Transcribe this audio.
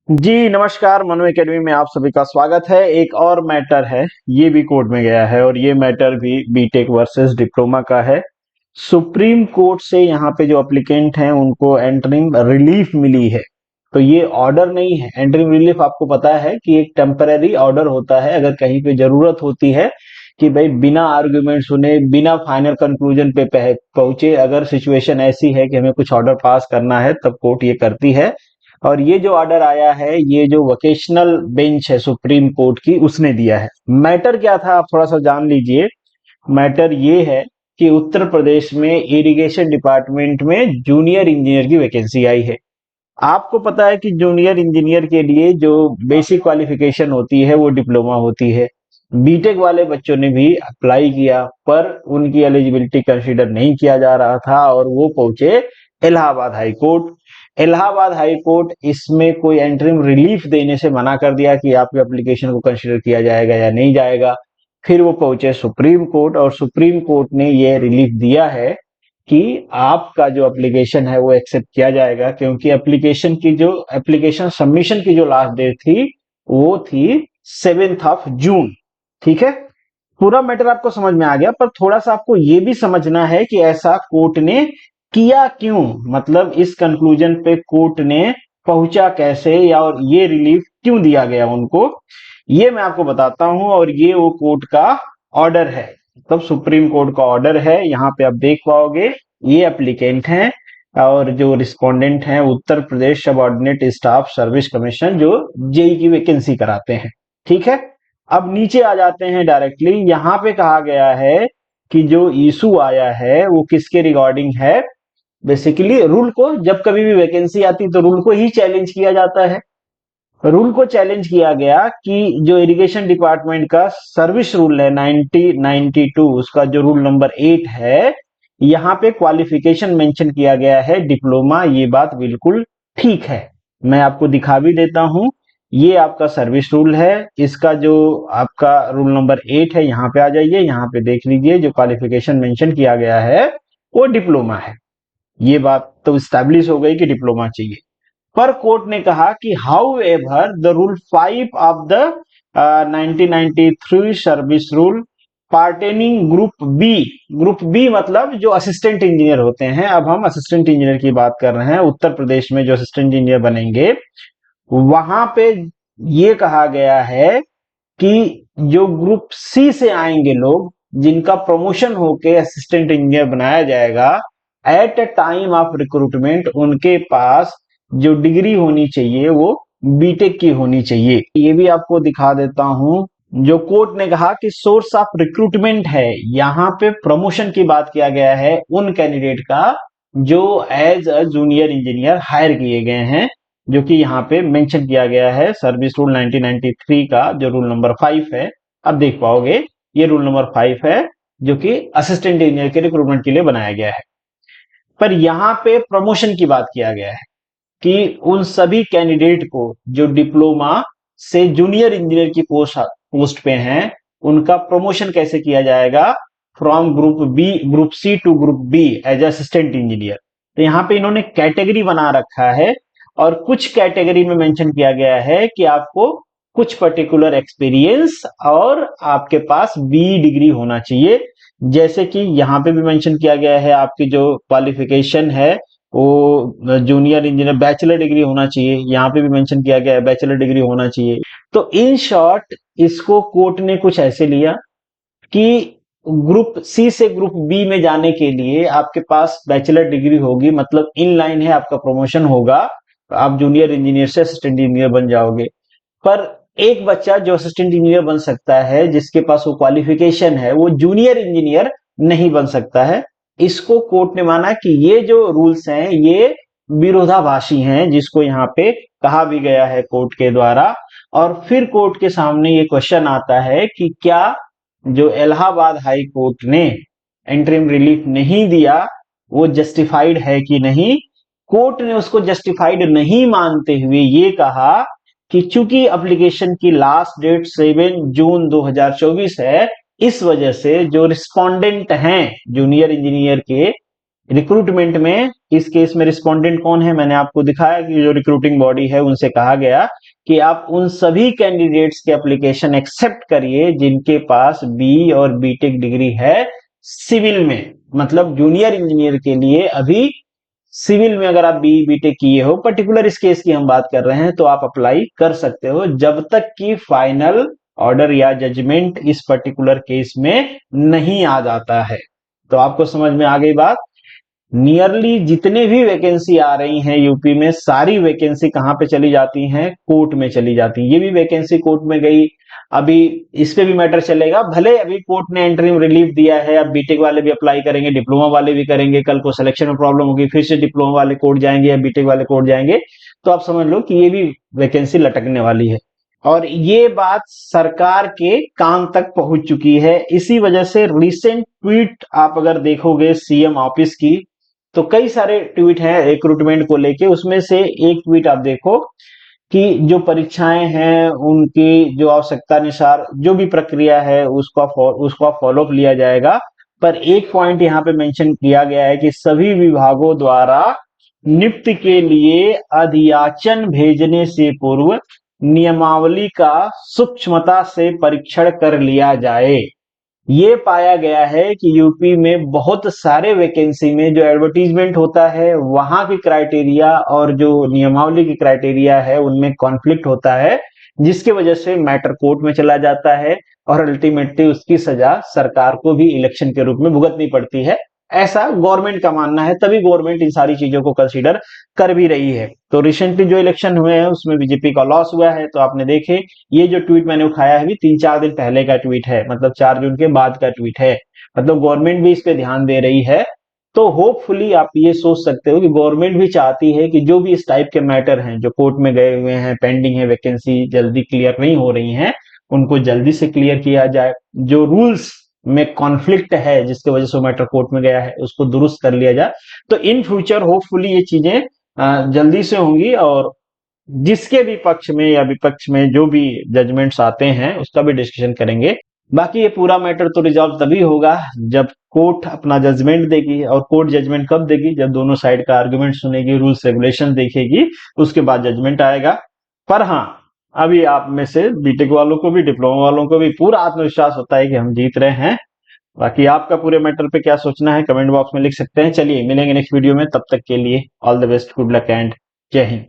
जी नमस्कार, मनु एकेडमी में आप सभी का स्वागत है। एक और मैटर है, ये भी कोर्ट में गया है और ये मैटर भी बीटेक वर्सेस डिप्लोमा का है। सुप्रीम कोर्ट से यहाँ पे जो एप्लीकेंट हैं उनको एंटरिंग रिलीफ मिली है। तो ये ऑर्डर नहीं है। एंटरिंग रिलीफ आपको पता है कि एक टेम्पररी ऑर्डर होता है अगर कहीं पे जरूरत होती है कि भाई बिना आर्ग्यूमेंट सुने, बिना फाइनल कंक्लूजन पे पहुंचे, अगर सिचुएशन ऐसी है कि हमें कुछ ऑर्डर पास करना है तब कोर्ट ये करती है। और ये जो ऑर्डर आया है, ये जो वोकेशनल बेंच है सुप्रीम कोर्ट की, उसने दिया है। मैटर क्या था आप थोड़ा सा जान लीजिए। मैटर ये है कि उत्तर प्रदेश में इरिगेशन डिपार्टमेंट में जूनियर इंजीनियर की वैकेंसी आई है। आपको पता है कि जूनियर इंजीनियर के लिए जो बेसिक क्वालिफिकेशन होती है वो डिप्लोमा होती है। बीटेक वाले बच्चों ने भी अप्लाई किया पर उनकी एलिजिबिलिटी कंसीडर नहीं किया जा रहा था और वो पहुंचे Allahabad high court. Allahabad high court इसमें कोई एंटरिम रिलीफ देने से मना कर दिया कि आपके एप्लीकेशन को कंसीडर किया जाएगा या नहीं जाएगा। फिर वो पहुंचे सुप्रीम कोर्ट और सुप्रीम कोर्ट ने ये रिलीफ दिया है कि आपका जो एप्लीकेशन है वो एक्सेप्ट किया जाएगा, क्योंकि एप्लीकेशन सबमिशन की जो लास्ट डेट थी वो थी 7 जून। ठीक है, पूरा मैटर आपको समझ में आ गया, पर थोड़ा सा आपको ये भी समझना है कि ऐसा कोर्ट ने किया क्यों, मतलब इस कंक्लूजन पे कोर्ट ने पहुंचा कैसे, या और ये रिलीफ क्यों दिया गया उनको, ये मैं आपको बताता हूं। और ये वो कोर्ट का ऑर्डर है, तब सुप्रीम कोर्ट का ऑर्डर है। यहाँ पे आप देख पाओगे ये एप्लीकेंट हैं और जो रिस्पोंडेंट हैं Uttar Pradesh subordinate staff service commission, जो जेई की वैकेंसी कराते हैं। ठीक है, अब नीचे आ जाते हैं डायरेक्टली। यहाँ पे कहा गया है कि जो इशू आया है वो किसके रिगार्डिंग है। बेसिकली रूल को, जब कभी भी वैकेंसी आती तो रूल को ही चैलेंज किया जाता है। रूल को चैलेंज किया गया कि जो इरिगेशन डिपार्टमेंट का सर्विस रूल है 1992, उसका जो रूल नंबर 8 है, यहाँ पे क्वालिफिकेशन मेंशन किया गया है डिप्लोमा। ये बात बिल्कुल ठीक है, मैं आपको दिखा भी देता हूं। ये आपका सर्विस रूल है, इसका जो आपका रूल नंबर 8 है, यहाँ पे आ जाइए, यहाँ पे देख लीजिए जो क्वालिफिकेशन मेंशन किया गया है वो डिप्लोमा है। ये बात तो स्टैब्लिश हो गई कि डिप्लोमा चाहिए। पर कोर्ट ने कहा कि however the rule 5 of the 1993 service rule pertaining group B मतलब जो असिस्टेंट इंजीनियर होते हैं। अब हम असिस्टेंट इंजीनियर की बात कर रहे हैं, उत्तर प्रदेश में जो असिस्टेंट इंजीनियर बनेंगे वहां पे ये कहा गया है कि जो ग्रुप सी से आएंगे लोग, जिनका प्रमोशन होके असिस्टेंट इंजीनियर बनाया जाएगा, at a time of recruitment उनके पास जो डिग्री होनी चाहिए वो बीटेक की होनी चाहिए। ये भी आपको दिखा देता हूं। जो कोर्ट ने कहा कि सोर्स ऑफ रिक्रूटमेंट है, यहाँ पे प्रमोशन की बात किया गया है उन कैंडिडेट का जो as a junior engineer hired किए गए हैं, जो कि यहाँ पे मेंशन किया गया है सर्विस रूल 1993 का जो रूल नंबर 5 है। अब देख पाओगे ये रूल नंबर 5 है जो कि असिस्टेंट इंजीनियर के रिक्रूटमेंट के लिए बनाया गया है। पर यहाँ पे प्रमोशन की बात किया गया है कि उन सभी कैंडिडेट को जो डिप्लोमा से जूनियर इंजीनियर की पोस्ट पे हैं, उनका प्रमोशन कैसे किया जाएगा, from group C to group B as assistant engineer. तो यहाँ पे इन्होंने कैटेगरी बना रखा है और कुछ कैटेगरी में मेंशन किया गया है कि आपको कुछ पर्टिकुलर एक्सपीरियंस और आपके पास बी डिग्री होना चाहिए। जैसे कि यहाँ पे भी मेंशन किया गया है आपकी जो क्वालिफिकेशन है वो जूनियर इंजीनियर बैचलर डिग्री होना चाहिए, यहाँ पे भी मेंशन किया गया है बैचलर डिग्री होना चाहिए। तो इन शॉर्ट इसको कोर्ट ने कुछ ऐसे लिया कि ग्रुप सी से ग्रुप बी में जाने के लिए आपके पास बैचलर डिग्री होगी, मतलब इन लाइन है, आपका प्रमोशन होगा, आप जूनियर इंजीनियर से असिस्टेंट इंजीनियर बन जाओगे। पर एक बच्चा जो असिस्टेंट इंजीनियर बन सकता है, जिसके पास वो क्वालिफिकेशन है, वो जूनियर इंजीनियर नहीं बन सकता है। इसको कोर्ट ने माना कि ये जो रूल्स हैं ये विरोधाभासी हैं, जिसको यहाँ पे कहा भी गया है कोर्ट के द्वारा। और फिर कोर्ट के सामने ये क्वेश्चन आता है कि क्या जो इलाहाबाद हाई कोर्ट ने इंटरिम रिलीफ नहीं दिया वो जस्टिफाइड है कि नहीं। कोर्ट ने उसको जस्टिफाइड नहीं मानते हुए ये कहा कि चूंकि एप्लीकेशन की लास्ट डेट 7 जून 2024 है, इस वजह से जो रिस्पोंडेंट हैं जूनियर इंजीनियर के रिक्रूटमेंट में, इस केस में रिस्पोंडेंट कौन है, मैंने आपको दिखाया कि जो रिक्रूटिंग बॉडी है उनसे कहा गया कि आप उन सभी कैंडिडेट्स के एप्लीकेशन एक्सेप्ट करिए जिनके पास बी और बीटेक डिग्री है सिविल में, मतलब जूनियर इंजीनियर के लिए अभी सिविल में अगर आप बी बीटेक किए हो, पर्टिकुलर इस केस की हम बात कर रहे हैं, तो आप अप्लाई कर सकते हो जब तक कि फाइनल ऑर्डर या जजमेंट इस पर्टिकुलर केस में नहीं आ जाता है। तो आपको समझ में आ गई बात। नियरली जितने भी वैकेंसी आ रही हैं यूपी में, सारी वैकेंसी कहां पे चली जाती हैं? कोर्ट में चली जाती हैं। ये भी वैकेंसी कोर्ट में गई, अभी इस पे भी मैटर चलेगा। भले अभी कोर्ट ने एंटरिम रिलीफ दिया है, अब बीटेक वाले भी अप्लाई करेंगे, डिप्लोमा वाले भी करेंगे, कल को सिलेक्शन में प्रॉब्लम होगी, फिर से डिप्लोमा वाले कोर्ट जाएंगे या बीटेक वाले कोर्ट जाएंगे, तो आप समझ लो कि ये भी वैकेंसी लटकने वाली है। और ये बात सरकार के कान तक पहुंच चुकी है। इसी वजह से रिसेंट ट्वीट आप अगर देखोगे सीएम ऑफिस की, तो कई सारे ट्वीट हैं रिक्रूटमेंट को लेके। उसमें से एक ट्वीट आप देखो कि जो परीक्षाएं हैं उनकी जो आवश्यकता अनुसार जो भी प्रक्रिया है उसका फॉलोअप लिया जाएगा। पर एक पॉइंट यहाँ पे मेंशन किया गया है कि सभी विभागों द्वारा नियुक्ति के लिए अधियाचन भेजने से पूर्व नियमावली का सूक्ष्मता से परीक्षण कर लिया जाए। ये पाया गया है कि यूपी में बहुत सारे वैकेंसी में जो एडवर्टीजमेंट होता है वहां की क्राइटेरिया और जो नियमावली की क्राइटेरिया है उनमें कॉन्फ्लिक्ट होता है, जिसकी वजह से मैटर कोर्ट में चला जाता है और अल्टीमेटली उसकी सजा सरकार को भी इलेक्शन के रूप में भुगतनी पड़ती है। ऐसा गवर्नमेंट का मानना है, तभी गवर्नमेंट इन सारी चीजों को कंसीडर कर भी रही है। तो रिसेंटली जो इलेक्शन हुए हैं उसमें बीजेपी का लॉस हुआ है, तो आपने देखे ये जो ट्वीट मैंने उठाया है भी 3-4 दिन पहले का ट्वीट है, मतलब 4 जून के बाद का ट्वीट है। मतलब गवर्नमेंट भी इस पे ध्यान दे रही है। तो होपफुली आप ये सोच सकते हो कि गवर्नमेंट भी चाहती है कि जो भी इस टाइप के मैटर हैं जो कोर्ट में गए हुए हैं, पेंडिंग है, वैकेंसी जल्दी क्लियर नहीं हो रही हैं, उनको जल्दी से क्लियर किया जाए। जो रूल्स में कॉन्फ्लिक्ट है जिसकी वजह से वो मैटर कोर्ट में गया है उसको दुरुस्त कर लिया जाए। तो इन फ्यूचर होपफुली ये चीजें जल्दी से होंगी और जिसके भी पक्ष में या विपक्ष में जो भी जजमेंट्स आते हैं उसका भी डिस्कशन करेंगे। बाकी ये पूरा मैटर तो रिजॉल्व तभी होगा जब कोर्ट अपना जजमेंट देगी। और कोर्ट जजमेंट कब देगी? जब दोनों साइड का आर्गुमेंट सुनेगी, रूल्स रेगुलेशन देखेगी, उसके बाद जजमेंट आएगा। पर हाँ, अभी आप में से बीटेक वालों को भी, डिप्लोमा वालों को भी पूरा आत्मविश्वास होता है कि हम जीत रहे हैं। बाकी आपका पूरे मैटर पे क्या सोचना है कमेंट बॉक्स में लिख सकते हैं। चलिए मिलेंगे नेक्स्ट वीडियो में, तब तक के लिए all the best, good luck and जय हिंद।